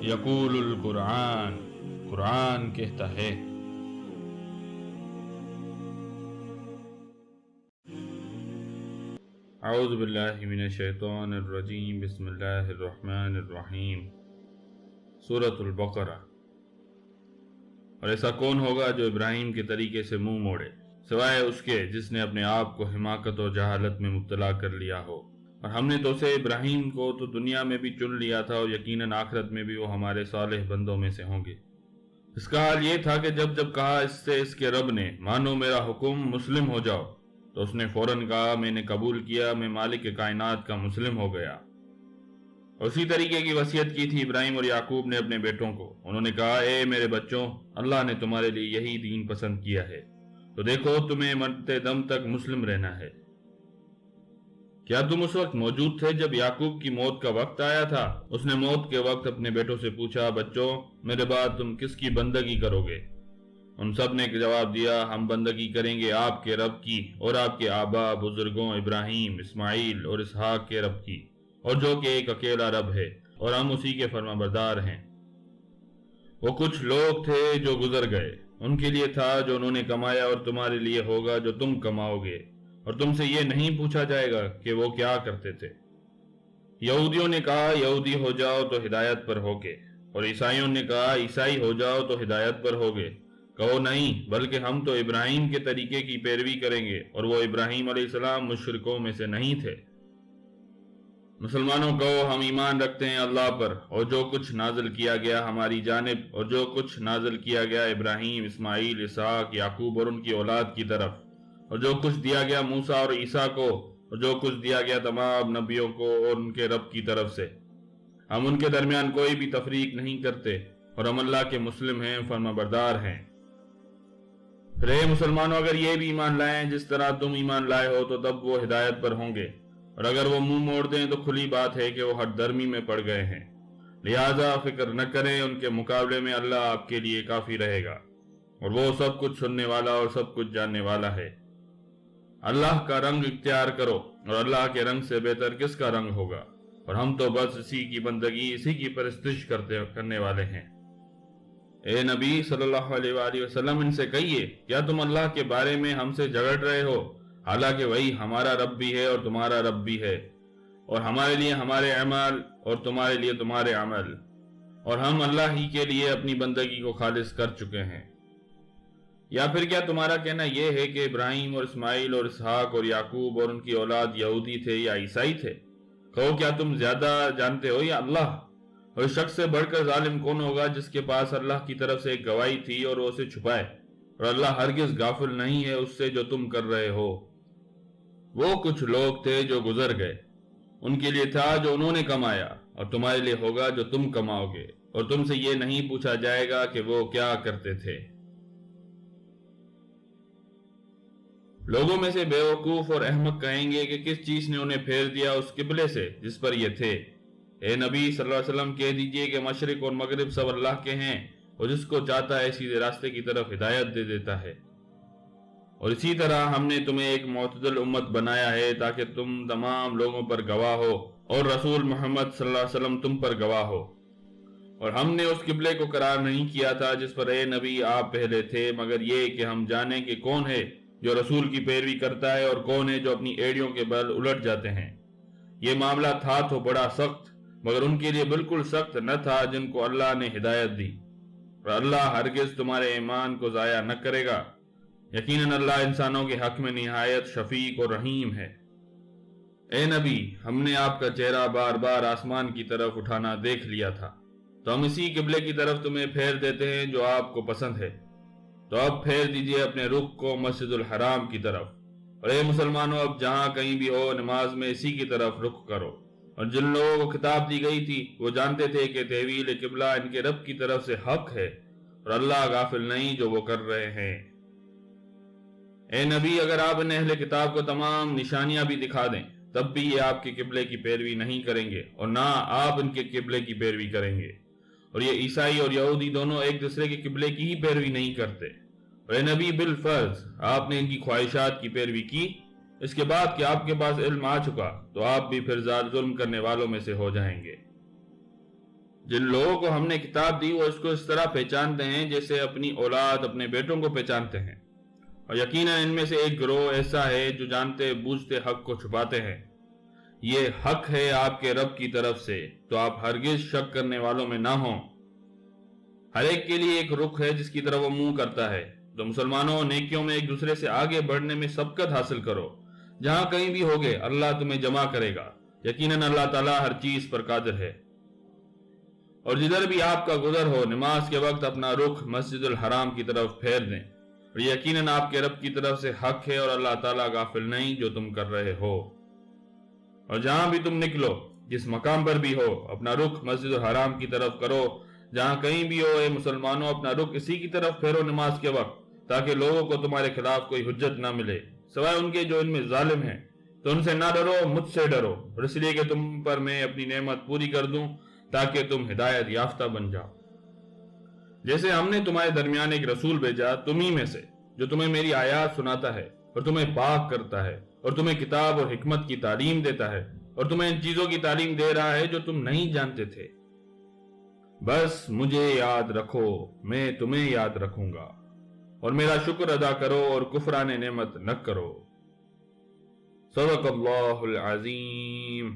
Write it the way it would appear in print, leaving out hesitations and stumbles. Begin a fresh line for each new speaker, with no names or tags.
یقول القرآن، قرآن کہتا ہے اعوذ باللہ من الشیطان الرجیم، بسم اللہ الرحمن الرحیم۔ سورۃ البقرہ۔ اور ایسا کون ہوگا جو ابراہیم کے طریقے سے منہ موڑے، سوائے اس کے جس نے اپنے آپ کو حماقت اور جہالت میں مبتلا کر لیا ہو۔ اور ہم نے تو اسے ابراہیم کو تو دنیا میں بھی چن لیا تھا، اور یقیناً آخرت میں بھی وہ ہمارے صالح بندوں میں سے ہوں گے۔ اس کا حال یہ تھا کہ جب کہا اس سے اس کے رب نے مانو میرا حکم، مسلم ہو جاؤ، تو اس نے فوراً کہا میں نے قبول کیا، میں مالک کائنات کا مسلم ہو گیا۔ اسی طریقے کی وصیت کی تھی ابراہیم اور یعقوب نے اپنے بیٹوں کو۔ انہوں نے کہا اے میرے بچوں، اللہ نے تمہارے لیے یہی دین پسند کیا ہے، تو دیکھو تمہیں مرتے دم تک مسلم رہنا ہے۔ کیا تم اس وقت موجود تھے جب یعقوب کی موت کا وقت آیا تھا؟ اس نے موت کے وقت اپنے بیٹوں سے پوچھا بچوں، میرے بعد تم کس کی بندگی کرو گے؟ ان سب نے جواب دیا ہم بندگی کریں گے آپ کے رب کی اور آپ کے آبا بزرگوں ابراہیم، اسماعیل اور اسحاق کے رب کی، اور جو کہ ایک اکیلا رب ہے، اور ہم اسی کے فرما بردار ہیں۔ وہ کچھ لوگ تھے جو گزر گئے، ان کے لیے تھا جو انہوں نے کمایا، اور تمہارے لیے ہوگا جو تم کماؤ گے، اور تم سے یہ نہیں پوچھا جائے گا کہ وہ کیا کرتے تھے۔ یہودیوں نے کہا یہودی ہو جاؤ تو ہدایت پر ہوگے، اور عیسائیوں نے کہا عیسائی ہو جاؤ تو ہدایت پر ہوگے۔ کہو نہیں، بلکہ ہم تو ابراہیم کے طریقے کی پیروی کریں گے، اور وہ ابراہیم علیہ السلام مشرکوں میں سے نہیں تھے۔ مسلمانوں کہو ہم ایمان رکھتے ہیں اللہ پر، اور جو کچھ نازل کیا گیا ہماری جانب، اور جو کچھ نازل کیا گیا ابراہیم، اسماعیل، اسحاق، یعقوب اور ان کی اولاد کی طرف، اور جو کچھ دیا گیا موسیٰ اور عیسیٰ کو، اور جو کچھ دیا گیا تمام نبیوں کو اور ان کے رب کی طرف سے، ہم ان کے درمیان کوئی بھی تفریق نہیں کرتے، اور ہم اللہ کے مسلم ہیں، فرما بردار ہیں۔ پھر اے مسلمانوں، اگر یہ بھی ایمان لائیں جس طرح تم ایمان لائے ہو تو تب وہ ہدایت پر ہوں گے، اور اگر وہ منہ موڑ دیں تو کھلی بات ہے کہ وہ ہٹ درمی میں پڑ گئے ہیں۔ لہذا فکر نہ کریں، ان کے مقابلے میں اللہ آپ کے لیے کافی رہے گا، اور وہ سب کچھ سننے والا اور سب کچھ جاننے والا ہے۔ اللہ کا رنگ اختیار کرو، اور اللہ کے رنگ سے بہتر کس کا رنگ ہوگا، اور ہم تو بس اسی کی بندگی، اسی کی پرستش کرنے والے ہیں۔ اے نبی صلی اللہ علیہ وآلہ وسلم، ان سے کہیے کیا تم اللہ کے بارے میں ہم سے جھگڑ رہے ہو، حالانکہ وہی ہمارا رب بھی ہے اور تمہارا رب بھی ہے، اور ہمارے لیے ہمارے اعمال اور تمہارے لیے تمہارے عمل، اور ہم اللہ ہی کے لیے اپنی بندگی کو خالص کر چکے ہیں۔ یا پھر کیا تمہارا کہنا یہ ہے کہ ابراہیم اور اسماعیل اور اسحاق اور یعقوب اور ان کی اولاد یہودی تھے یا عیسائی تھے؟ کہو کیا تم زیادہ جانتے ہو یا اللہ؟ اور اس شخص سے بڑھ کر ظالم کون ہوگا جس کے پاس اللہ کی طرف سے ایک گواہی تھی اور وہ اسے چھپائے، اور اللہ ہرگز غافل نہیں ہے اس سے جو تم کر رہے ہو۔ وہ کچھ لوگ تھے جو گزر گئے، ان کے لیے تھا جو انہوں نے کمایا، اور تمہارے لیے ہوگا جو تم کماؤ گے، اور تم سے یہ نہیں پوچھا جائے گا کہ وہ کیا کرتے تھے۔ لوگوں میں سے بے وقوف اور احمق کہیں گے کہ کس چیز نے انہیں پھیر دیا اس قبلے سے جس پر یہ تھے۔ اے نبی صلی اللہ علیہ وسلم کہہ دیجئے کہ مشرق اور مغرب سب اللہ کے ہیں، اور جس کو چاہتا ہے سیدھے راستے کی طرف ہدایت دے دیتا ہے۔ اور اسی طرح ہم نے تمہیں ایک معتدل امت بنایا ہے تاکہ تم تمام لوگوں پر گواہ ہو، اور رسول محمد صلی اللہ علیہ وسلم تم پر گواہ ہو۔ اور ہم نے اس قبلے کو قرار نہیں کیا تھا جس پر اے نبی آپ پہلے تھے، مگر یہ کہ ہم جانیں کہ کون ہے جو رسول کی پیروی کرتا ہے اور کون ہے جو اپنی ایڑیوں کے بل الٹ جاتے ہیں۔ یہ معاملہ تھا تو بڑا سخت، مگر ان کے لیے بالکل سخت نہ تھا جن کو اللہ نے ہدایت دی، اور اللہ ہرگز تمہارے ایمان کو ضائع نہ کرے گا۔ یقیناً اللہ انسانوں کے حق میں نہایت شفیق اور رحیم ہے۔ اے نبی، ہم نے آپ کا چہرہ بار بار آسمان کی طرف اٹھانا دیکھ لیا تھا، تو ہم اسی قبلے کی طرف تمہیں پھیر دیتے ہیں جو آپ کو پسند ہے، تو اب پھیر دیجئے اپنے رخ کو مسجد الحرام کی طرف، اور اے مسلمانوں اب جہاں کہیں بھی ہو نماز میں اسی کی طرف رخ کرو۔ اور جن لوگوں کو کتاب دی گئی تھی وہ جانتے تھے کہ تحویل قبلہ ان کے رب کی طرف سے حق ہے، اور اللہ غافل نہیں جو وہ کر رہے ہیں۔ اے نبی، اگر آپ ان اہل کتاب کو تمام نشانیاں بھی دکھا دیں تب بھی یہ آپ کے قبلے کی پیروی نہیں کریں گے، اور نہ آپ ان کے قبلے کی پیروی کریں گے۔ اور یہ عیسائی اور یہودی دونوں ایک دوسرے کے قبلے کی ہی پیروی نہیں کرتے۔ اور اے نبی، بالفرض آپ نے ان کی خواہشات کی پیروی کی، اس کے بعد کہ آپ کے پاس علم آ چکا تو آپ بھی پھر ظلم کرنے والوں میں سے ہو جائیں گے۔ جن لوگوں کو ہم نے کتاب دی وہ اس کو اس طرح پہچانتے ہیں جیسے اپنی اولاد اپنے بیٹوں کو پہچانتے ہیں، اور یقیناً ان میں سے ایک گروہ ایسا ہے جو جانتے بوجھتے حق کو چھپاتے ہیں۔ یہ حق ہے آپ کے رب کی طرف سے، تو آپ ہرگز شک کرنے والوں میں نہ ہوں۔ ہر ایک کے لیے ایک رخ ہے جس کی طرف وہ منہ کرتا ہے، تو مسلمانوں نیکیوں میں ایک دوسرے سے آگے بڑھنے میں سبقت حاصل کرو۔ جہاں کہیں بھی ہوگے اللہ تمہیں جمع کرے گا، یقیناً اللہ تعالیٰ ہر چیز پر قادر ہے۔ اور جدھر بھی آپ کا گزر ہو نماز کے وقت اپنا رخ مسجد الحرام کی طرف پھیر دیں، اور یقیناً آپ کے رب کی طرف سے حق ہے اور اللہ تعالیٰ غافل نہیں جو تم کر رہے ہو۔ اور جہاں بھی تم نکلو، جس مقام پر بھی ہو، اپنا رخ مسجد الحرام کی طرف کرو۔ جہاں کہیں بھی ہو اے مسلمانوں، اپنا رخ اسی کی طرف پھیرو نماز کے وقت، تاکہ لوگوں کو تمہارے خلاف کوئی حجت نہ ملے سوائے ان کے جو ان میں ظالم ہیں۔ تو ان سے نہ ڈرو، مجھ سے ڈرو، اور اس لیے کہ تم پر میں اپنی نعمت پوری کر دوں تاکہ تم ہدایت یافتہ بن جاؤ۔ جیسے ہم نے تمہارے درمیان ایک رسول بھیجا تمہیں میں سے، جو تمہیں میری آیات سناتا ہے اور تمہیں پاک کرتا ہے اور تمہیں کتاب اور حکمت کی تعلیم دیتا ہے، اور تمہیں ان چیزوں کی تعلیم دے رہا ہے جو تم نہیں جانتے تھے۔ بس مجھے یاد رکھو، میں تمہیں یاد رکھوں گا، اور میرا شکر ادا کرو اور کفران نعمت نہ کرو۔ صدق اللہ العظیم۔